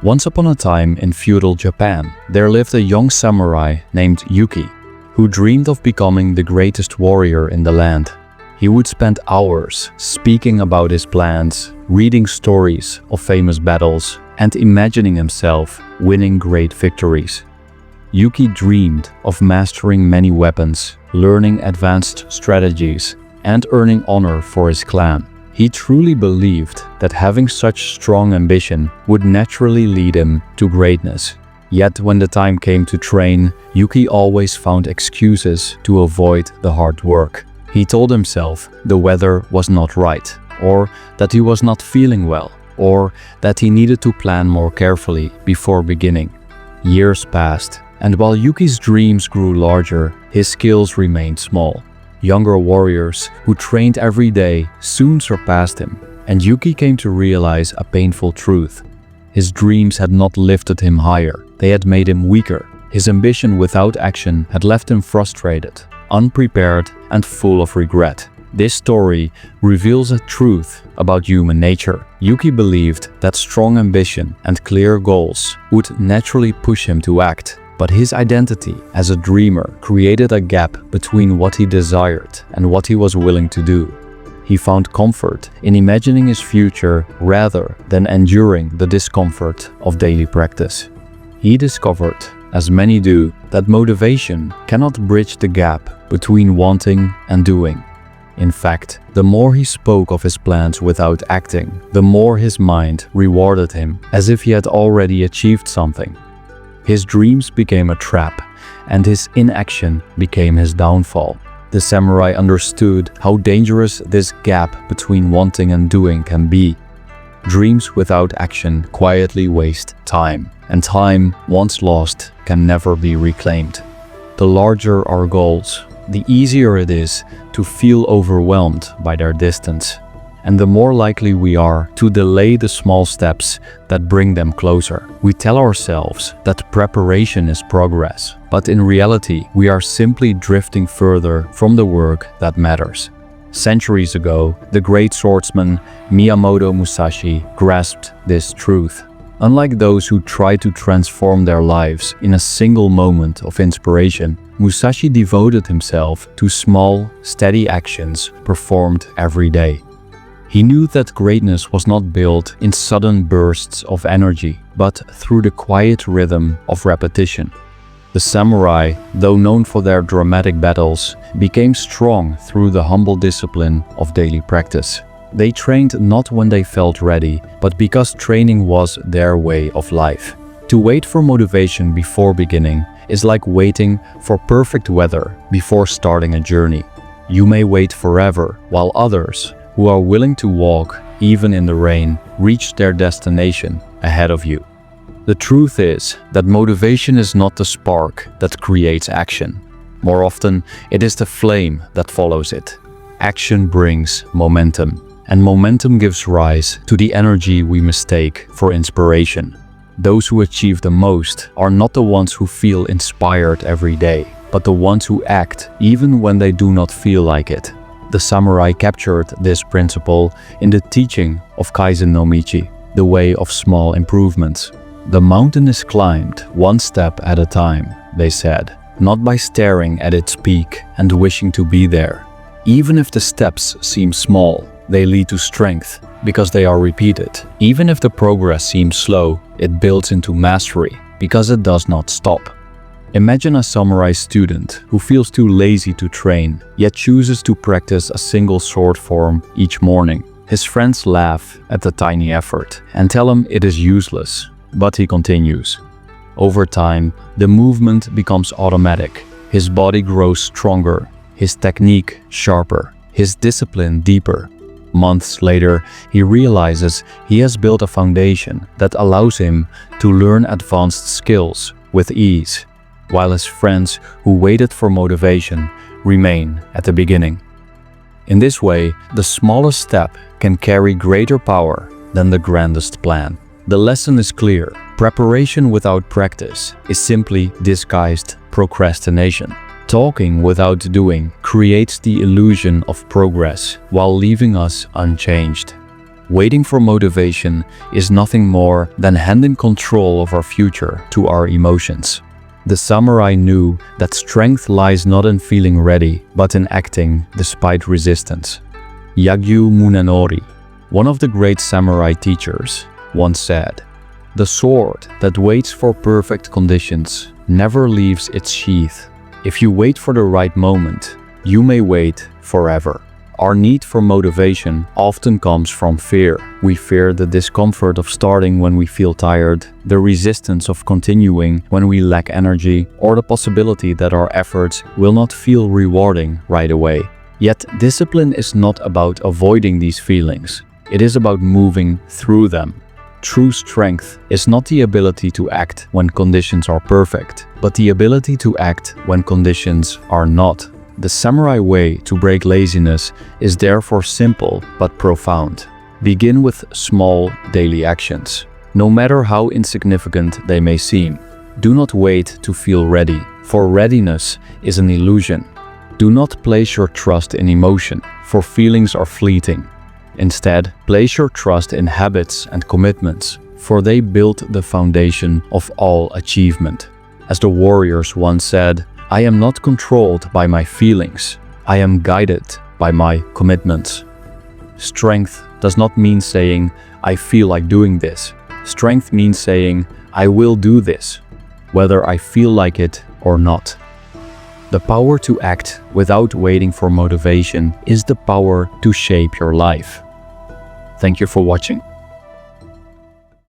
Once upon a time in feudal Japan, there lived a young samurai named Yuki, who dreamed of becoming the greatest warrior in the land. He would spend hours speaking about his plans, reading stories of famous battles, and imagining himself winning great victories. Yuki dreamed of mastering many weapons, learning advanced strategies, and earning honor for his clan. He truly believed that having such strong ambition would naturally lead him to greatness. Yet when the time came to train, Yuki always found excuses to avoid the hard work. He told himself the weather was not right, or that he was not feeling well, or that he needed to plan more carefully before beginning. Years passed, and while Yuki's dreams grew larger, his skills remained small. Younger warriors who trained every day soon surpassed him, and Yuki came to realize a painful truth. His dreams had not lifted him higher, they had made him weaker. His ambition without action had left him frustrated, unprepared, and full of regret. This story reveals a truth about human nature. Yuki believed that strong ambition and clear goals would naturally push him to act, but his identity as a dreamer created a gap between what he desired and what he was willing to do. He found comfort in imagining his future rather than enduring the discomfort of daily practice. He discovered, as many do, that motivation cannot bridge the gap between wanting and doing. In fact, the more he spoke of his plans without acting, the more his mind rewarded him as if he had already achieved something. His dreams became a trap, and his inaction became his downfall. The samurai understood how dangerous this gap between wanting and doing can be. Dreams without action quietly waste time, and time, once lost, can never be reclaimed. The larger our goals, the easier it is to feel overwhelmed by their distance, and the more likely we are to delay the small steps that bring them closer. We tell ourselves that preparation is progress, but in reality, we are simply drifting further from the work that matters. Centuries ago, the great swordsman Miyamoto Musashi grasped this truth. Unlike those who try to transform their lives in a single moment of inspiration, Musashi devoted himself to small, steady actions performed every day. He knew that greatness was not built in sudden bursts of energy, but through the quiet rhythm of repetition. The samurai, though known for their dramatic battles, became strong through the humble discipline of daily practice. They trained not when they felt ready, but because training was their way of life. To wait for motivation before beginning is like waiting for perfect weather before starting a journey. You may wait forever, while others, who are willing to walk, even in the rain, reach their destination ahead of you. The truth is that motivation is not the spark that creates action. More often, it is the flame that follows it. Action brings momentum, and momentum gives rise to the energy we mistake for inspiration. Those who achieve the most are not the ones who feel inspired every day, but the ones who act even when they do not feel like it. The samurai captured this principle in the teaching of Kaizen no Michi, the way of small improvements. The mountain is climbed one step at a time, they said, not by staring at its peak and wishing to be there. Even if the steps seem small, they lead to strength because they are repeated. Even if the progress seems slow, it builds into mastery because it does not stop. Imagine a samurai student who feels too lazy to train, yet chooses to practice a single sword form each morning. His friends laugh at the tiny effort and tell him it is useless, but he continues. Over time, the movement becomes automatic. His body grows stronger, his technique sharper, his discipline deeper. Months later, he realizes he has built a foundation that allows him to learn advanced skills with ease, while his friends who waited for motivation remain at the beginning. In this way, the smallest step can carry greater power than the grandest plan. The lesson is clear. Preparation without practice is simply disguised procrastination. Talking without doing creates the illusion of progress while leaving us unchanged. Waiting for motivation is nothing more than handing control of our future to our emotions. The samurai knew that strength lies not in feeling ready, but in acting despite resistance. Yagyu Munenori, one of the great samurai teachers, once said, "The sword that waits for perfect conditions never leaves its sheath. If you wait for the right moment, you may wait forever." Our need for motivation often comes from fear. We fear the discomfort of starting when we feel tired, the resistance of continuing when we lack energy, or the possibility that our efforts will not feel rewarding right away. Yet, discipline is not about avoiding these feelings. It is about moving through them. True strength is not the ability to act when conditions are perfect, but the ability to act when conditions are not. The samurai way to break laziness is therefore simple but profound. Begin with small daily actions, no matter how insignificant they may seem. Do not wait to feel ready, for readiness is an illusion. Do not place your trust in emotion, for feelings are fleeting. Instead, place your trust in habits and commitments, for they build the foundation of all achievement. As the warriors once said, "I am not controlled by my feelings. I am guided by my commitments." Strength does not mean saying, "I feel like doing this." Strength means saying, "I will do this, whether I feel like it or not." The power to act without waiting for motivation is the power to shape your life. Thank you for watching.